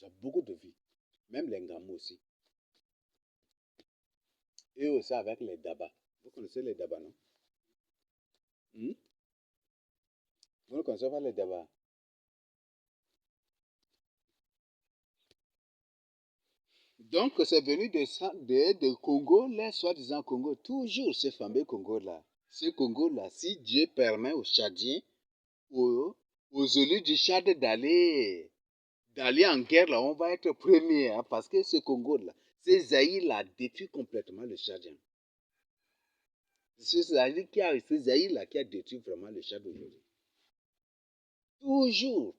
B: Ils ont beaucoup de villes. Même les Ngamou aussi. Et aussi avec les Daba. Vous connaissez les Daba, non? Vous ne connaissez pas les Daba? Donc, c'est venu de Congo, les soi-disant Congo, toujours ce fameux Congo-là. Ce Congo-là, si Dieu permet aux Tchadiens, aux élus du Tchad d'aller en guerre, là, on va être premier, hein, parce que ce Congo-là, c'est Zaïre-là détruit complètement le Tchadien. C'est Zaïre-là qui a détruit vraiment le Tchad aujourd'hui. Toujours,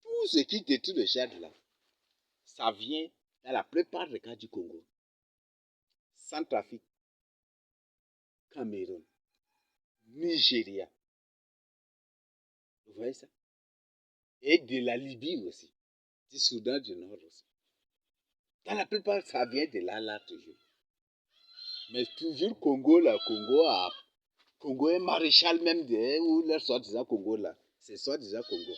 B: tout ce qui détruit le Tchad, là, ça vient dans la plupart des cas du Congo. Centrafrique, Cameroun, Nigeria. Vous voyez ça? Et de la Libye aussi. Du Soudan du Nord aussi. Dans la plupart, ça vient de là toujours. Mais toujours Congo, là, Congo est maréchal même ou leur soi-disant Congo, là. C'est soi-disant Congo.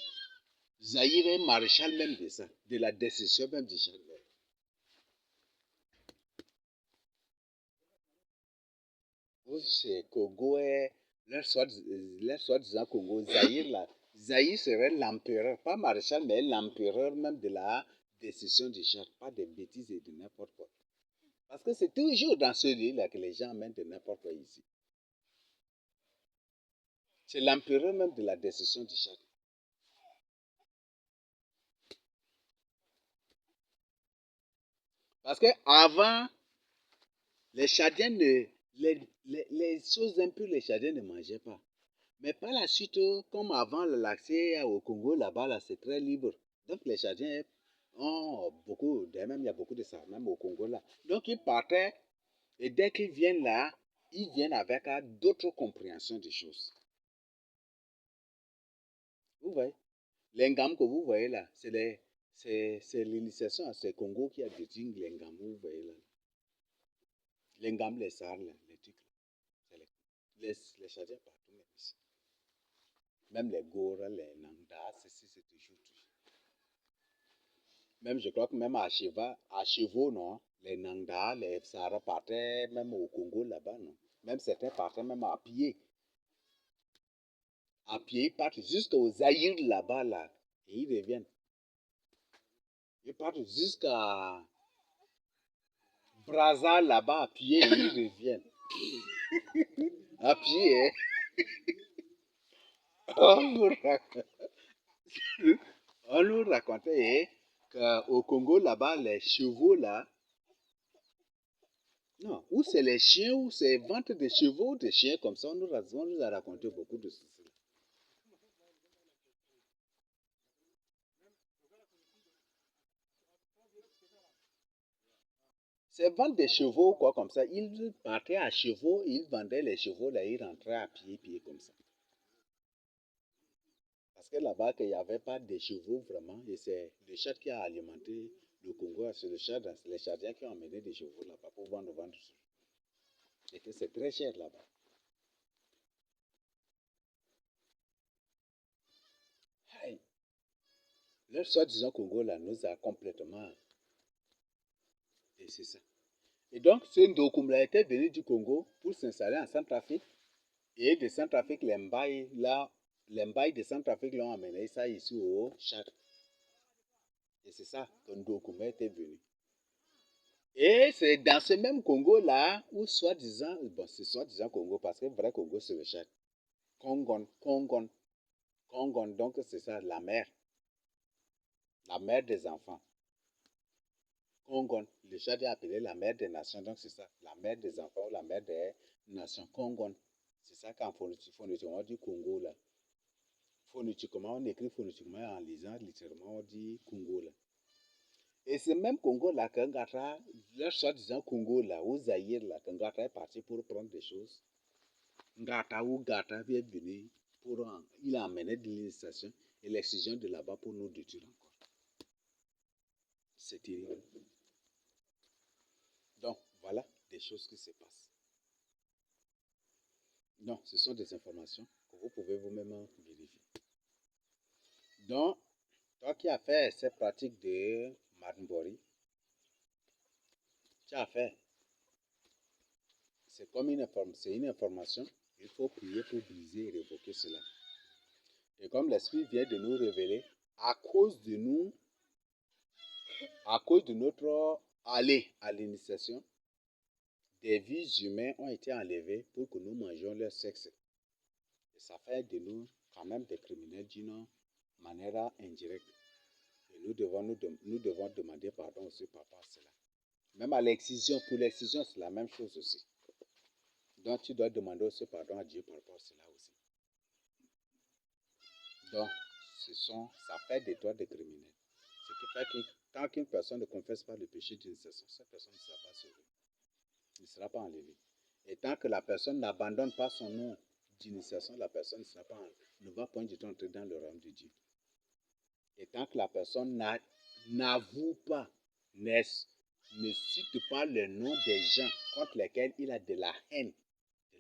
B: Zaïre est maréchal même de ça, de la décision même du Tchad. C'est Congo est leur soi-disant Congo. Zaïre, là. Zaïre serait l'empereur, pas maréchal, mais l'empereur même de la décision du Tchad. Pas des bêtises et de n'importe quoi. Parce que c'est toujours dans ce lieu-là que les gens amènent de n'importe quoi ici. C'est l'empereur même de la décision du Tchad. Parce que avant, les Tchadiens les choses impures, les Tchadiens ne mangeaient pas. Mais par la suite, comme avant, l'accès au Congo, là-bas, là, c'est très libre. Donc les Tchadiens ont beaucoup, même il y a beaucoup de ça, même au Congo, là. Donc ils partaient, et dès qu'ils viennent là, ils viennent avec d'autres compréhensions des choses. Vous voyez? Les Ngam que vous voyez là, c'est l'initiation à ce Congo qui a détruit les Ngam, vous voyez là. Les Ngam, les Sars, les trucs là. Les Tchadiens partout, même ici. Même les Gora, les Nanda, c'est toujours. Même, je crois que même à Chevaux, non, les Nanda, les Sahara partaient même au Congo là-bas, non. Même certains partaient même à pied. À pied, ils partent jusqu'au Zaïre là-bas, là, et ils reviennent. Ils partent jusqu'à Brazza là-bas à pied et ils reviennent. À pied, hein. On nous racontait qu'au Congo là-bas, les chevaux là, non, ou c'est les chiens, ou c'est vente de chevaux, de chiens comme ça, on nous a raconté beaucoup de ceci. C'est vendre des chevaux, quoi, comme ça. Ils partaient à chevaux, ils vendaient les chevaux, là, ils rentraient à pied, comme ça. Parce que là-bas, il n'y avait pas de chevaux vraiment, et c'est le Tchad qui a alimenté le Congo, c'est le Tchad, c'est les Tchadiens qui ont amené des chevaux là-bas pour vendre. Et que c'est très cher là-bas. Hey. Le soi-disant Congo là nous a complètement. Et c'est ça. Et donc, ce Ndokumbla était venu du Congo pour s'installer en Centrafrique. Et de Centrafrique, les Mbaye de Centrafrique l'ont amené ça ici au Tchad. Et c'est ça que Ndokumbla était venu. Et c'est dans ce même Congo-là où soi-disant, bon, c'est soi-disant Congo parce que le vrai Congo, c'est le Tchad. Congon, Congon, Congon, donc c'est ça, la mère des enfants. Congon, le Tchad est appelé la mère des nations, donc c'est ça, la mère des enfants, la mère des nations. Congon, c'est ça qu'en phonétiquement on dit Congo là. Phonétiquement, on écrit phonétiquement en lisant, littéralement on dit Congo là. Et ce même Congo là, qu'un gars, leur soi-disant Congo là, ou Zaïre là, qu'un gars est parti pour prendre des choses. Ngata ou Gata vient venir il a amené de l'initiation et l'excision de là-bas pour nous détruire encore. C'est terrible. Donc, voilà des choses qui se passent. Non, ce sont des informations que vous pouvez vous-même vérifier. Donc, toi qui as fait cette pratique de Madmbori, tu as fait. C'est comme une information. Il faut prier pour briser et révoquer cela. Et comme l'Esprit vient de nous révéler, à cause de nous, à cause de notre aller à l'initiation, des vies humaines ont été enlevées pour que nous mangions leur sexe. Et ça fait de nous quand même des criminels d'une manière indirecte. Et nous devons demander pardon aussi par rapport à cela. Même à l'excision, pour l'excision, c'est la même chose aussi. Donc tu dois demander aussi pardon à Dieu par rapport à cela aussi. Donc, ça fait de toi des criminels. Ce qui fait que tant qu'une personne ne confesse pas le péché d'initiation, cette personne ne sera pas sauvée. Il ne sera pas enlevé. Et tant que la personne n'abandonne pas son nom d'initiation, la personne ne va point du tout entrer dans le royaume de Dieu. Et tant que la personne n'avoue pas, ne cite pas le nom des gens contre lesquels il a de la haine,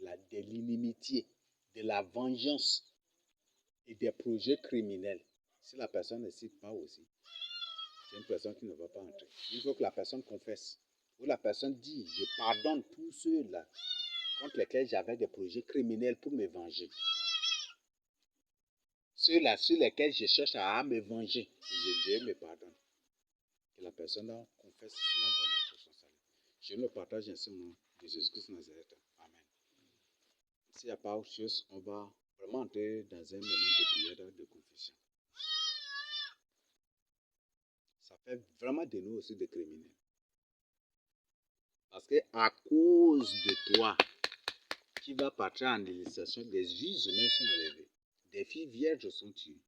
B: de l'inimitié, de la vengeance et des projets criminels, si la personne ne cite pas aussi, c'est une personne qui ne va pas entrer. Il faut que la personne confesse. Ou la personne dit, je pardonne tous ceux-là contre lesquels j'avais des projets criminels pour me venger. Ceux-là sur lesquels je cherche à me venger, Dieu me pardonne. Que la personne confesse cela vraiment pour son salut. Je le partage ainsi au nom de Jésus-Christ Nazareth. Amen. S'il n'y a pas autre chose, on va vraiment entrer dans un moment de prière, de confession. Ça fait vraiment de nous aussi des criminels. Parce que à cause de toi, qui va partir en initiation, des vies humaines sont enlevées. Des filles vierges sont tuées.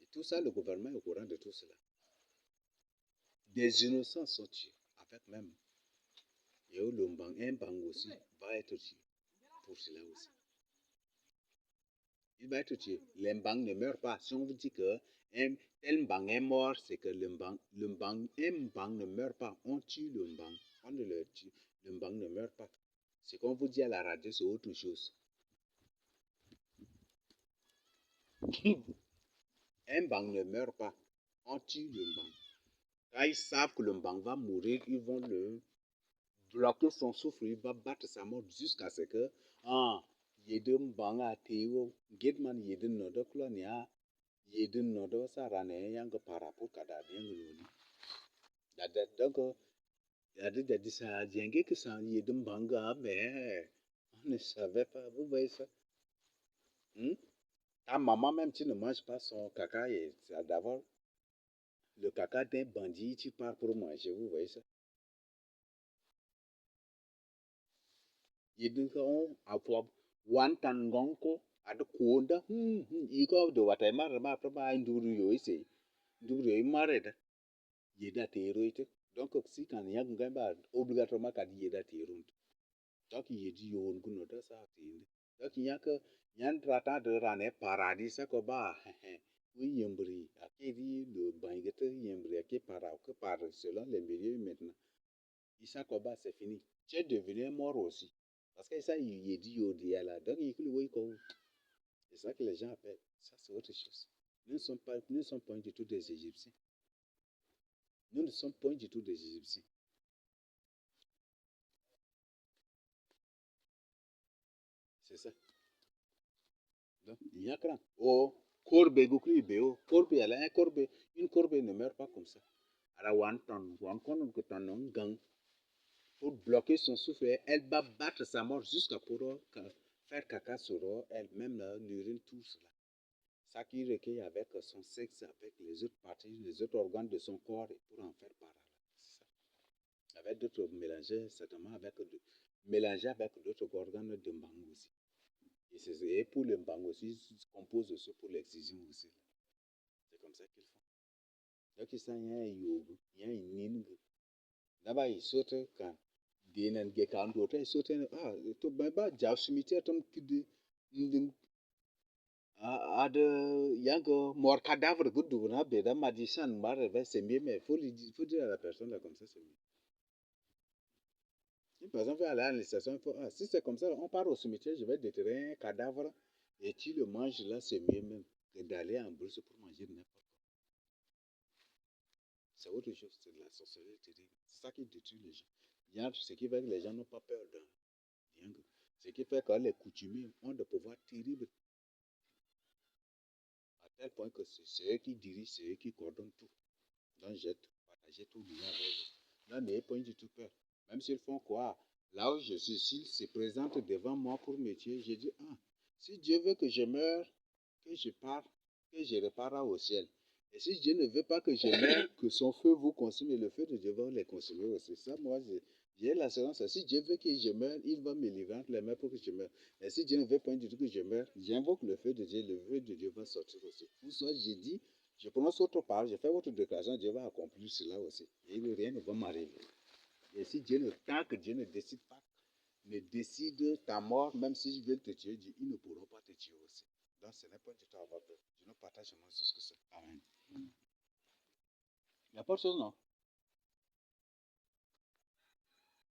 B: Et tout ça, le gouvernement est au courant de tout cela. Des innocents sont tués, avec même. Et un bang aussi va être tué pour cela aussi. Il va être tué. Les Mbang ne meurent pas. Si on vous dit que un tel Mbang est mort, c'est que un Mbang ne meurt pas. On tue le Mbang. On ne le tue. Le Mbang ne meurt pas. Ce qu'on vous dit à la radio, c'est autre chose. Un Mbang ne meurt pas. On tue le Mbang. Quand ils savent que le Mbang va mourir, ils vont le bloquer son souffle. Il va battre sa mort jusqu'à ce que Yedem Mbang a Théo, Gedman Yedem Nodoklonia. Yedin nodo sarane yang para pour kada bien loni. Donc il a dit ça dienge que ça yedin banga mais on ne savait pas. Vous voyez ça? Ta maman même tu ne manges pas son caca et d'abord le caca d'un bandit tu pars pour manger. Vous voyez ça? Yedin on a pour wantan gonko ada kuonda iko do watai mara ma pa nduru yo ise nduru yo mare da yeda te roite Donc, si quand il y a un gars, obligatoirement, quand il y a des rondes. Donc, il y a dit, on ne peut ça. Donc, il y a que, il y a un traitant de rané paradis, ça, que bah, oui, il y a un bris. À qui dit le banquette, il y a un bris, à qui par, selon les milieux maintenant. Il s'est combat, c'est fini. Tu es devenu mort aussi. Parce que ça, il est dit au dia là. Donc, il dit, c'est ça que les gens appellent. Ça, c'est autre chose. Nous ne sommes pas du tout des Égyptiens. Nous ne sommes pas du tout des Égyptiens. C'est ça. Donc, il y a grand. Oh, corbe, gokli, béo. Corbe, elle a un corbe. Une corbe ne meurt pas comme ça. Alors, one que t'en as gang. Pour bloquer son souffle, elle va battre sa mort jusqu'à pour faire caca sur elle-même, l'urine, tout cela. Ça qui recueille avec son sexe, avec les autres parties, les autres organes de son corps, et pour en faire part. C'est ça. Avec d'autres mélangés, certainement mélangés avec d'autres organes de mbang aussi. Et pour le mbang aussi, se compose aussi pour l'excision aussi. C'est comme ça qu'ils font. Donc, il y a un yoga, il y a un ning. Là-bas, ils sautent quand denen ge kan do tay so ten to ba ja cimetière tom kid ada yang mort cadavre gudu na be da magician mar c'est mieux mais faut dire à la personne là comme ça c'est mieux. Si par exemple aller à l'instation si c'est comme ça on part au cimetière je vais déterrer un cadavre et tu le manges là c'est mieux même que d'aller en bourse pour manger n'importe quoi. C'est autre chose, c'est de la sorcellerie terrible. C'est ça qui détruit les gens. Il y a ce qui fait que les gens n'ont pas peur d'un. Ce qui fait que les coutumiers ont des pouvoirs terribles à tel point que c'est eux qui dirigent, c'est eux qui coordonnent tout. Donc j'ai partagé tout le avec eux. Là, n'ayez pas du tout peur. Même s'ils font quoi, là où je suis, s'ils se présentent devant moi pour me tuer, j'ai dit, si Dieu veut que je meure, que je parte, que je repars au ciel. Et si Dieu ne veut pas que je meure, que son feu vous consume et le feu de Dieu va les consumer aussi. Ça, moi, j'ai l'assurance. Si Dieu veut que je meure, il va me livrer entre les mains pour que je meure. Et si Dieu ne veut pas du tout que je meure, j'invoque le feu de Dieu. Le feu de Dieu va sortir aussi. Pour ça, j'ai dit, je prononce votre parole, je fais votre déclaration, Dieu va accomplir cela aussi. Et rien ne va m'arriver. Et si Dieu ne, tant que Dieu ne décide pas, ne décide ta mort, même s'ils veulent te tuer, ils ne pourront pas te tuer aussi. Donc ce n'est pas du tout à avoir peur. Je ne partage moi sur ce que c'est. Amen. Il n'y a pas de chose, non?